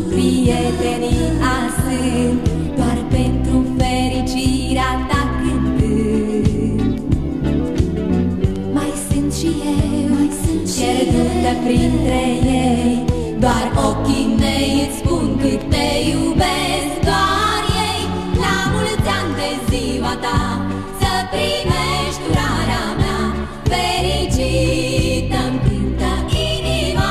Prietenii asând doar pentru fericirea ta cântând. Mai sunt și eu, pierdută printre ei, doar ochii mei îți spun cât te iubesc. Doar ei, la mulți ani de ziua ta, să primești urarea mea fericită-mi cântă inima.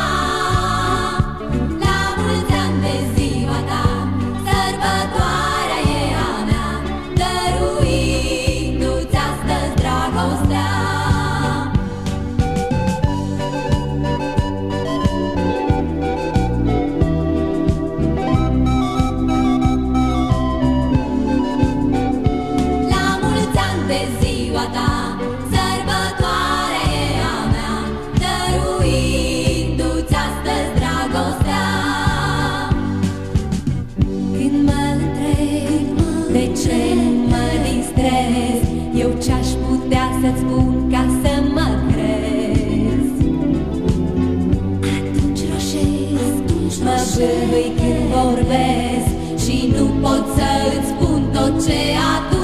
Eu ce-aș putea să-ți spun ca să mă crezi? Atunci roșesc, mă bâlbâi când vorbesc și nu pot să-ți spun tot ce atunci